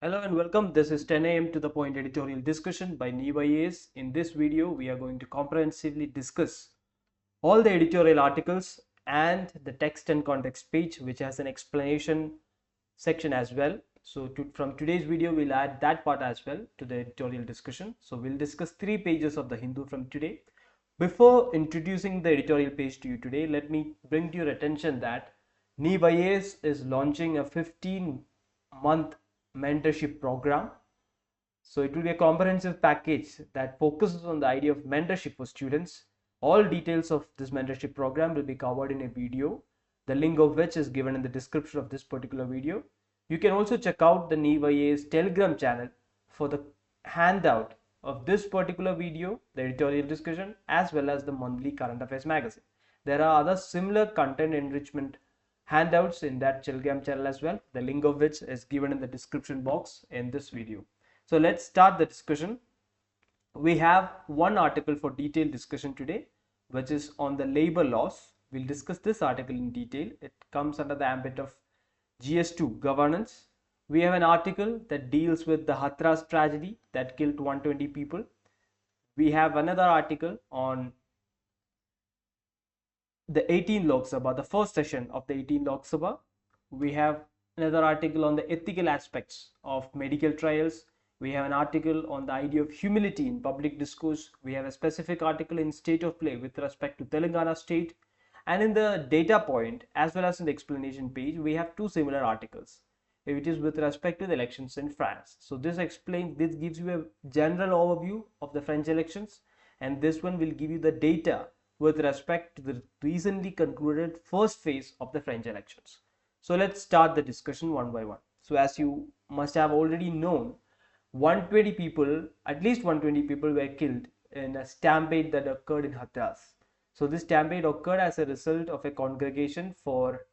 Hello and welcome. This is 10 a.m. to the point editorial discussion by NEVIAS. In this video, we are going to comprehensively discuss all the editorial articles and the text and context page, which has an explanation section as well. So from today's video, we'll add that part as well to the editorial discussion. So we'll discuss 3 pages of the Hindu from today. Before introducing the editorial page to you today, let me bring to your attention that NEVIAS is launching a 15-month mentorship program. So it will be a comprehensive package that focuses on the idea of mentorship for students. All details of this mentorship program will be covered in a video, the link of which is given in the description of this particular video. You can also check out the NEVIA's Telegram channel for the handout of this particular video, the editorial discussion, as well as the monthly current affairs magazine. There are other similar content enrichment handouts in that Telegram channel as well, the link of which is given in the description box in this video. So let's start the discussion. We have one article for detailed discussion today, which is on the labor laws. We'll discuss this article in detail. It comes under the ambit of GS2 governance. We have an article that deals with the HATHRAS tragedy that killed 120 people. We have another article on the 18 LOKSABHA, the first session of the 18 LOKSABHA. We have another article on the ethical aspects of medical trials. We have an article on the idea of humility in public discourse. We have a specific article in state of play with respect to Telengana state. And in the data point, as well as in the explanation page, we have two similar articles, which is with respect to the elections in France. So this gives you a general overview of the French elections, and this one will give you the data with respect to the recently concluded first phase of the French elections. So let's start the discussion one by one. So as you must have already known, 120 people, at least 120 people were killed in a stampede that occurred in HATHRAS. So this stampede occurred as a result of a congregation for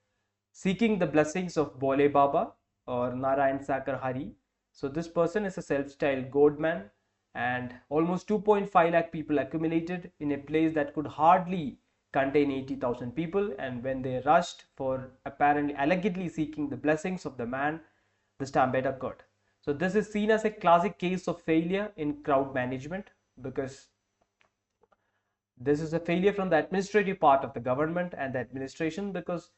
seeking the blessings of Bole Baba or Narayan Sakar Hari. So this person is a self-styled god man, and almost 2.5 lakh people accumulated in a place that could hardly contain 80,000 people, and when they rushed for apparently allegedly seeking the blessings of the man, the stampede occurred. So this is seen as a classic case of failure in crowd management, because this is a failure from the administrative part of the government and the administration, because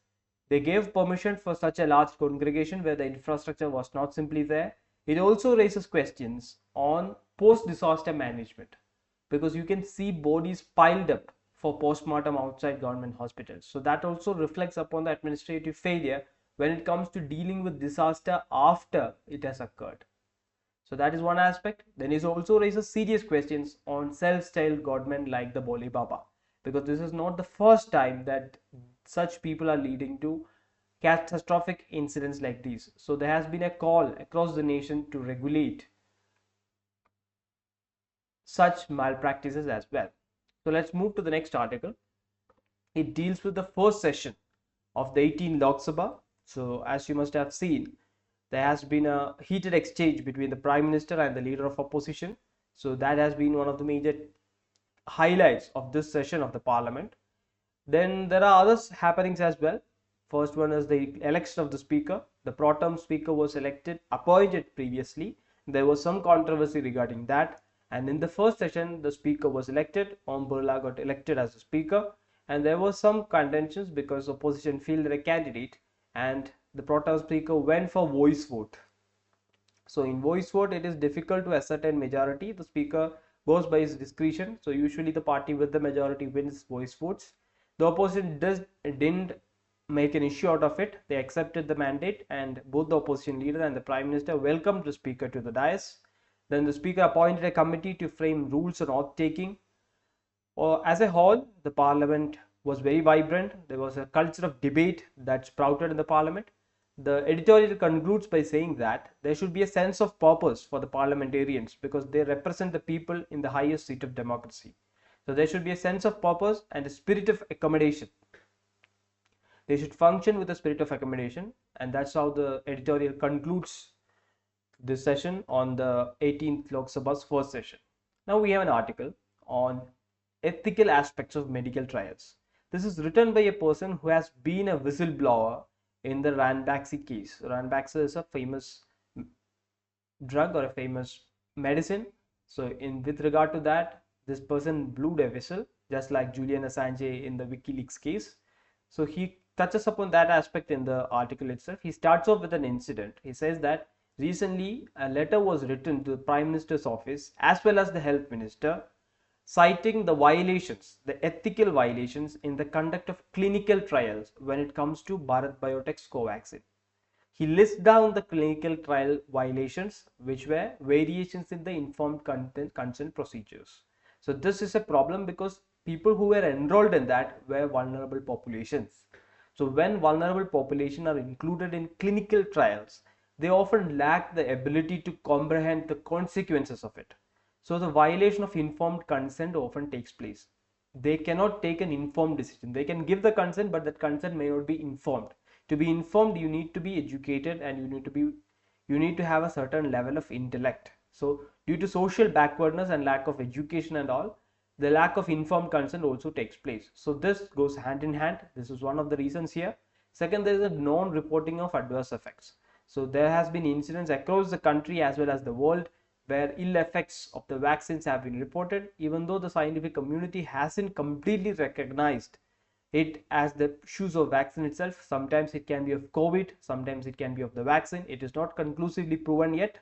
they gave permission for such a large congregation where the infrastructure was not simply there. It also raises questions on post-disaster management, because you can see bodies piled up for post-mortem outside government hospitals. So that also reflects upon the administrative failure when it comes to dealing with disaster after it has occurred. So that is one aspect. Then it also raises serious questions on self-styled godmen like the Bole Baba, because this is not the first time that such people are leading to catastrophic incidents like these. So there has been a call across the nation to regulate such malpractices as well. So let's move to the next article. It deals with the first session of the 18 Lok Sabha. So as you must have seen, there has been a heated exchange between the Prime Minister and the leader of opposition. So that has been one of the major highlights of this session of the Parliament. Then there are other happenings as well. First one is the election of the speaker. The pro tem speaker was appointed previously. There was some controversy regarding that. And in the first session, the speaker was elected. Om Birla got elected as the speaker. And there was some contentions because opposition fielded a candidate and the pro tem speaker went for voice vote. So in voice vote, it is difficult to ascertain majority. The speaker goes by his discretion. So usually the party with the majority wins voice votes. The opposition didn't make an issue out of it. They accepted the mandate, and both the opposition leader and the Prime Minister welcomed the speaker to the dais. Then the speaker appointed a committee to frame rules on oath taking. As a whole, the Parliament was very vibrant. There was a culture of debate that sprouted in the Parliament. The editorial concludes by saying that there should be a sense of purpose for the parliamentarians, because they represent the people in the highest seat of democracy. So there should be a sense of purpose and a spirit of accommodation. They should function with a spirit of accommodation, and that's how the editorial concludes this session on the 18th Lok Sabha's first session. Now we have an article on ethical aspects of medical trials. This is written by a person who has been a whistleblower in the Ranbaxy case. Ranbaxy is a famous drug or a famous medicine. So in with regard to that, this person blew a whistle, just like Julian Assange in the WikiLeaks case. So he touches upon that aspect in the article itself. He starts off with an incident. He says that recently a letter was written to the Prime Minister's office as well as the Health Minister, citing the violations, the ethical violations in the conduct of clinical trials when it comes to Bharat Biotech's Covaxin. He lists down the clinical trial violations, which were variations in the informed consent procedures. So this is a problem because people who were enrolled in that were vulnerable populations. So when vulnerable population are included in clinical trials, they often lack the ability to comprehend the consequences of it. So the violation of informed consent often takes place. They cannot take an informed decision. They can give the consent, but that consent may not be informed. To be informed, you need to be educated and you need to have a certain level of intellect. So due to social backwardness and lack of education and all, the lack of informed consent also takes place. So this goes hand in hand. This is one of the reasons here. Second, there is a non-reporting of adverse effects. So there has been incidents across the country as well as the world where ill effects of the vaccines have been reported, even though the scientific community hasn't completely recognized it as the issues of vaccine itself. Sometimes it can be of COVID, sometimes it can be of the vaccine. It is not conclusively proven yet,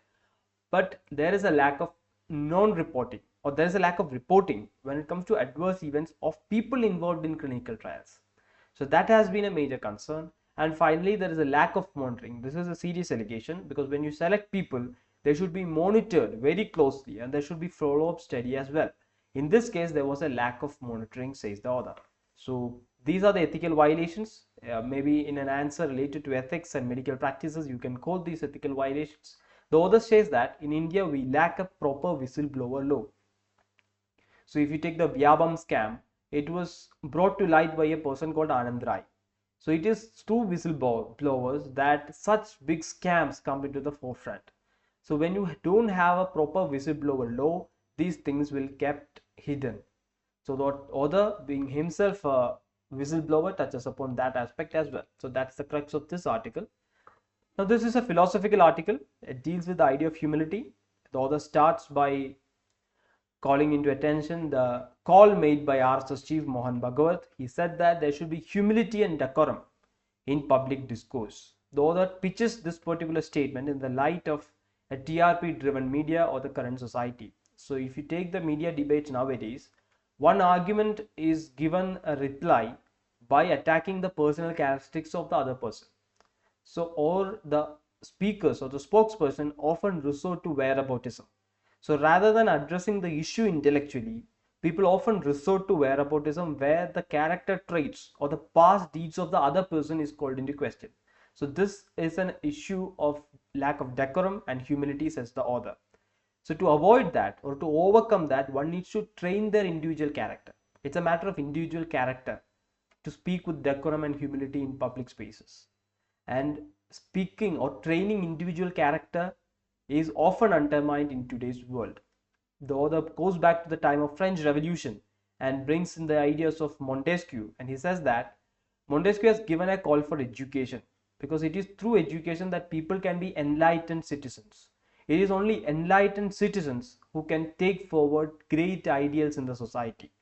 but there is a lack of non-reporting, or there is a lack of reporting when it comes to adverse events of people involved in clinical trials. So that has been a major concern. And finally, there is a lack of monitoring. This is a serious allegation because when you select people, they should be monitored very closely and there should be follow-up study as well. In this case, there was a lack of monitoring, says the author. So these are the ethical violations. Maybe in an answer related to ethics and medical practices, you can quote these ethical violations. The author says that in India, we lack a proper whistleblower law. So if you take the Vyabam scam, it was brought to light by a person called Anand Rai. So it is through whistleblowers that such big scams come into the forefront. So when you don't have a proper whistleblower law, these things will kept hidden. So the author, being himself a whistleblower, touches upon that aspect as well. So that's the crux of this article. Now this is a philosophical article. It deals with the idea of humility. The author starts by calling into attention the call made by RSS chief Mohan Bhagwat. He said that there should be humility and decorum in public discourse. The author pitches this particular statement in the light of a TRP driven media or the current society. So if you take the media debates nowadays, one argument is given a reply by attacking the personal characteristics of the other person. So or the speakers or the spokesperson often resort to whereaboutism. So rather than addressing the issue intellectually, people often resort to whereaboutism where the character traits or the past deeds of the other person is called into question. So this is an issue of lack of decorum and humility, says the author. So to avoid that or to overcome that, one needs to train their individual character. It's a matter of individual character to speak with decorum and humility in public spaces. And speaking or training individual character is often undermined in today's world. The author goes back to the time of French Revolution and brings in the ideas of Montesquieu, and he says that Montesquieu has given a call for education because it is through education that people can be enlightened citizens. It is only enlightened citizens who can take forward great ideals in the society.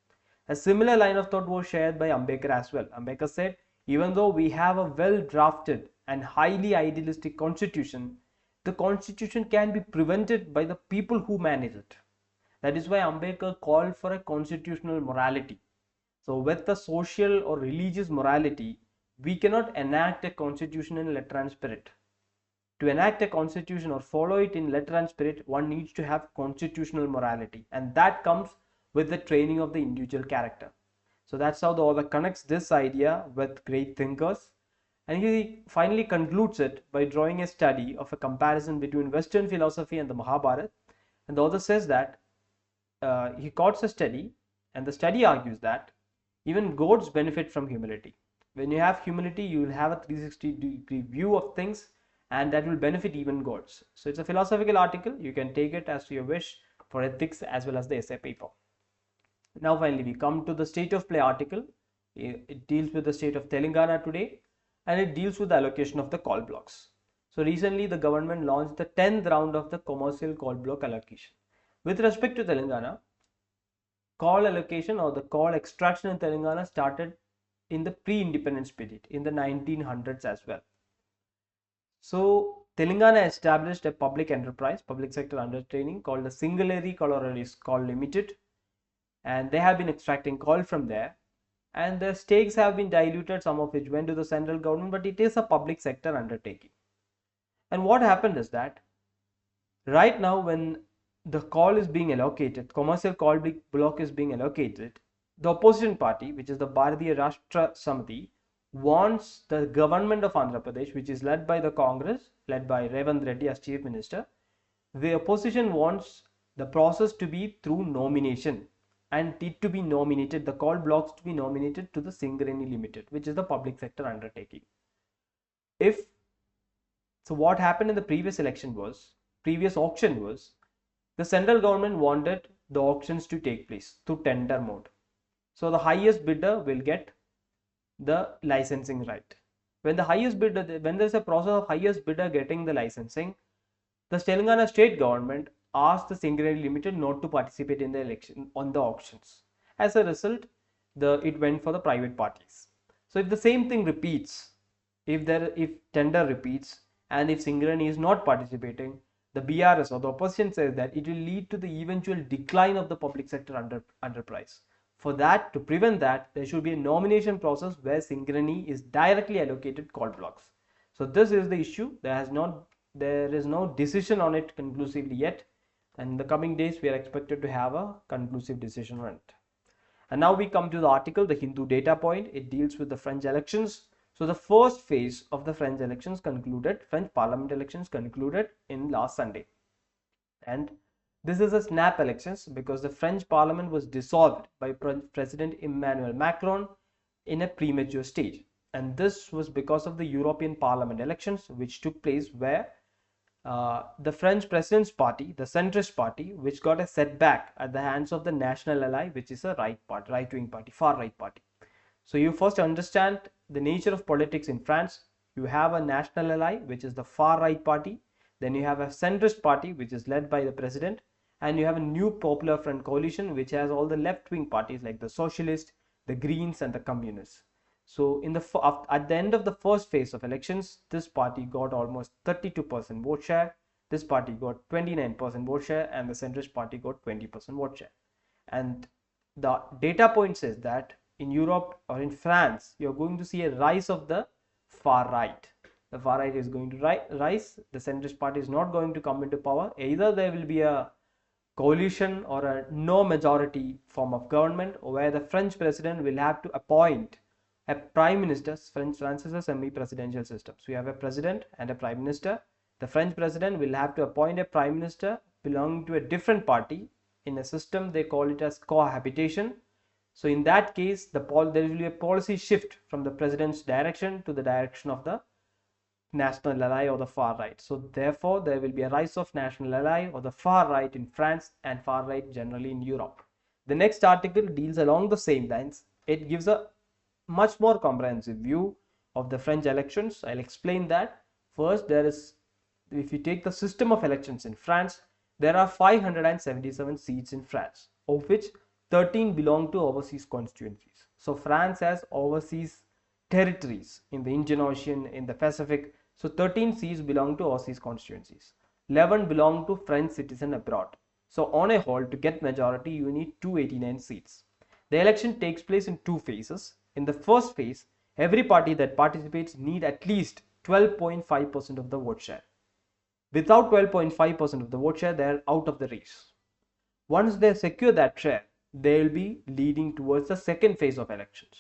A similar line of thought was shared by Ambedkar as well. Ambedkar said, even though we have a well drafted and highly idealistic constitution, the constitution can be prevented by the people who manage it. That is why Ambedkar called for a constitutional morality. So with the social or religious morality, we cannot enact a constitution in letter and spirit. To enact a constitution or follow it in letter and spirit, one needs to have constitutional morality, and that comes with the training of the individual character. So that's how the author connects this idea with great thinkers. And he finally concludes it by drawing a study of a comparison between Western philosophy and the Mahabharata. And the author says that he quotes a study, and the study argues that even gods benefit from humility. When you have humility, you will have a 360-degree view of things, and that will benefit even gods. So it's a philosophical article. You can take it as to your wish for ethics as well as the essay paper. Now finally, we come to the state of play article. It deals with the state of Telangana today, and it deals with the allocation of the call blocks. So recently the government launched the 10th round of the commercial coal block allocation. With respect to Telangana, coal allocation or the coal extraction in Telangana started in the pre-independence period in the 1900s as well. So Telangana established a public enterprise, public sector undertaking called the Singaleri Collieries Coal Limited, and they have been extracting coal from there, and the stakes have been diluted, some of which went to the central government, but it is a public sector undertaking. And what happened is that right now when the coal is being allocated, commercial coal block is being allocated, the opposition party, which is the Bharatiya Rashtra Samiti, wants the government of Andhra Pradesh, which is led by the Congress, led by Revanth Reddy as Chief Minister, the opposition wants the process to be through nomination and it to be nominated, the coal blocks to be nominated to the Singareni Limited, which is the public sector undertaking. So what happened in the previous auction was, the central government wanted the auctions to take place through tender mode. So the highest bidder will get the licensing right. When there's a process of highest bidder getting the licensing, the Telangana state government asked the Singareni Limited not to participate in the election on the auctions. As a result, it went for the private parties. So if the same thing repeats, if tender repeats, and if Singareni is not participating, the BRS or the opposition says that it will lead to the eventual decline of the public sector enterprise. For that, to prevent that, there should be a nomination process where Singareni is directly allocated coal blocks. So this is the issue. There is no decision on it conclusively yet, and in the coming days we are expected to have a conclusive decision on it. And now we come to the article, the Hindu data point. It deals with the French elections. So the first phase of the French parliament elections concluded in last Sunday. And this is a snap elections because the French parliament was dissolved by President Emmanuel Macron in a premature stage. And this was because of the European Parliament elections, which took place where the French president's party, the centrist party, which got a setback at the hands of the National Ally, which is a right-wing party, far-right party. So you first understand the nature of politics in France. You have a National Ally, which is the far-right party. Then you have a centrist party, which is led by the president. And you have a new Popular Front coalition, which has all the left-wing parties like the Socialists, the Greens, and the Communists. So at the end of the first phase of elections, this party got almost 32% vote share. This party got 29% vote share, and the centrist party got 20% vote share. And the data point says that in Europe or in France, you're going to see a rise of the far right. The far right is going to rise. The centrist party is not going to come into power. Either there will be a coalition or a no majority form of government where the French president will have to appoint a prime minister. France is a semi-presidential system. So you have a president and a prime minister. The French president will have to appoint a prime minister belonging to a different party in a system they call it as cohabitation. So in that case, there will be a policy shift from the president's direction to the direction of the National Ally or the far right. So therefore, there will be a rise of National Ally or the far right in France and far right generally in Europe. The next article deals along the same lines. It gives a much more comprehensive view of the French elections. I'll explain that. First, if you take the system of elections in France, there are 577 seats in France, of which 13 belong to overseas constituencies. So France has overseas territories in the Indian Ocean, in the Pacific. So 13 seats belong to overseas constituencies. 11 belong to French citizens abroad. So on a whole, to get majority, you need 289 seats. The election takes place in two phases. In the first phase, every party that participates need at least 12.5% of the vote share. Without 12.5% of the vote share, they are out of the race. Once they secure that share, they will be leading towards the second phase of elections.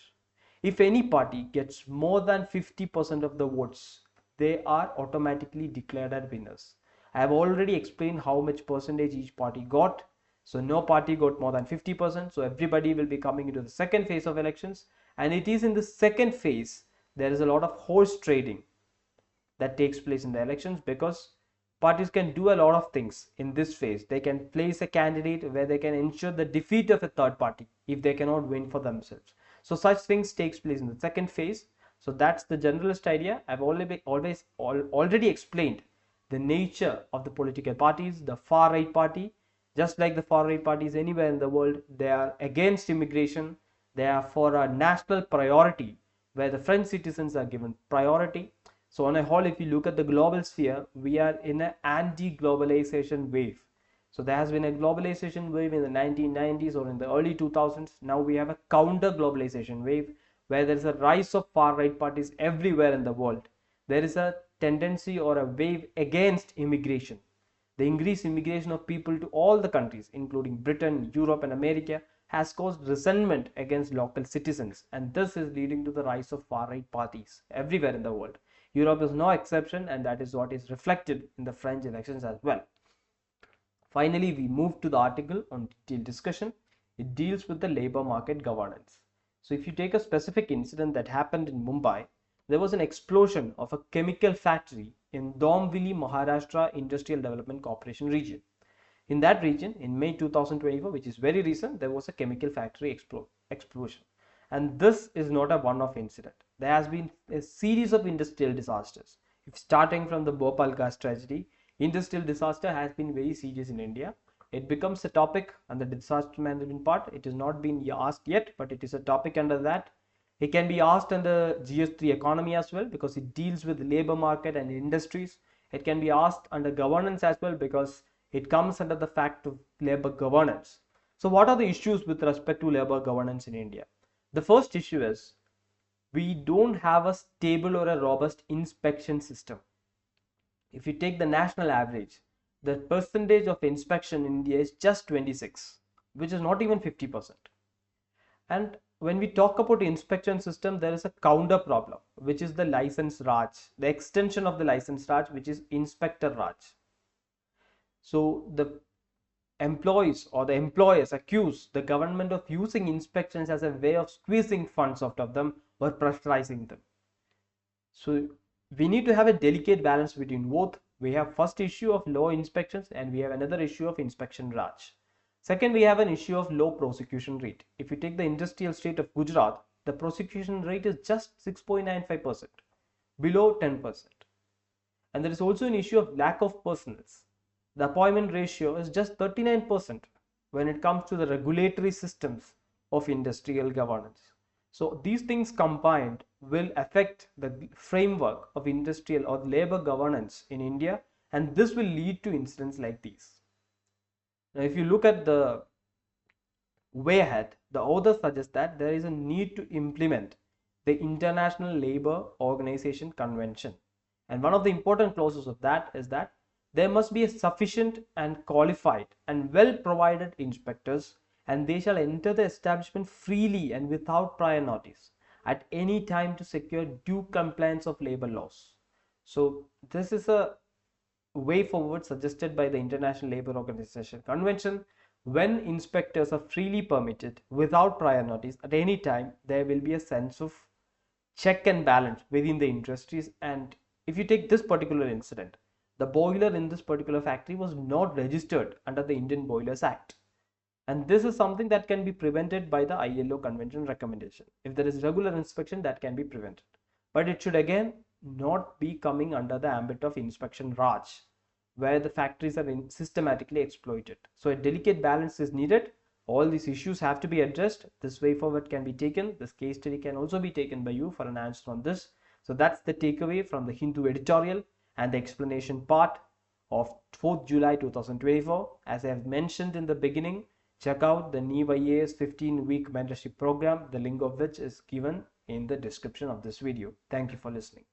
If any party gets more than 50% of the votes, they are automatically declared as winners. I have already explained how much percentage each party got. So no party got more than 50%. So everybody will be coming into the second phase of elections. And it is in the second phase, there is a lot of horse trading that takes place in the elections, because parties can do a lot of things in this phase. They can place a candidate where they can ensure the defeat of a third party if they cannot win for themselves. So such things takes place in the second phase. So that's the generalist idea. I've already explained the nature of the political parties. The far right party, just like the far right parties anywhere in the world, they are against immigration. They are for a national priority where the French citizens are given priority. So on a whole, if you look at the global sphere, we are in an anti-globalization wave. So there has been a globalization wave in the 1990s or in the early 2000s. Now we have a counter globalization wave where there is a rise of far right parties everywhere in the world. There is a tendency or a wave against immigration. The increased immigration of people to all the countries, including Britain, Europe, and America, has caused resentment against local citizens, and this is leading to the rise of far right parties everywhere in the world. Europe is no exception, and that is what is reflected in the French elections as well. Finally, we move to the article on detailed discussion. It deals with the labor market governance. So if you take a specific incident that happened in Mumbai, there was an explosion of a chemical factory in Dombivli, Maharashtra Industrial Development Corporation region. In that region, in May 2024, which is very recent, there was a chemical factory explosion. And this is not a one-off incident. There has been a series of industrial disasters. If starting from the Bhopal gas tragedy, industrial disaster has been very serious in India. It becomes a topic under the disaster management part. It has not been asked yet, but it is a topic under that. It can be asked under GS3 economy as well because it deals with labor market and industries. It can be asked under governance as well because it comes under the fact of labor governance. So what are the issues with respect to labor governance in India? The first issue is we don't have a stable or a robust inspection system. If you take the national average, the percentage of inspection in India is just 26, which is not even 50%. And when we talk about inspection system, there is a counter problem, which is the license Raj, the extension of the license Raj, which is Inspector Raj. So the employees or the employers accuse the government of using inspections as a way of squeezing funds out of them or pressurizing them. So we need to have a delicate balance between both. We have first issue of low inspections and we have another issue of inspection Raj. Second, we have an issue of low prosecution rate. If you take the industrial state of Gujarat, the prosecution rate is just 6.95%, below 10%. And there is also an issue of lack of personnel. The appointment ratio is just 39% when it comes to the regulatory systems of industrial governance. So these things combined will affect the framework of industrial or labor governance in India, and this will lead to incidents like these. Now, if you look at the way ahead, the author suggests that there is a need to implement the International Labour Organization Convention. And one of the important clauses of that is that there must be a sufficient and qualified and well provided inspectors, and they shall enter the establishment freely and without prior notice at any time to secure due compliance of labor laws. So this is a way forward suggested by the International Labour Organization Convention. When inspectors are freely permitted without prior notice at any time, there will be a sense of check and balance within the industries. And if you take this particular incident, the boiler in this particular factory was not registered under the Indian Boilers Act. And this is something that can be prevented by the ILO convention recommendation. If there is regular inspection, that can be prevented. But it should again not be coming under the ambit of inspection Raj, where the factories are systematically exploited. So a delicate balance is needed. All these issues have to be addressed. This way forward can be taken. This case study can also be taken by you for an answer on this. So that's the takeaway from the Hindu editorial and the explanation part of 4th July 2024. As I have mentioned in the beginning, check out the NEEV IAS 15-week mentorship program, the link of which is given in the description of this video. Thank you for listening.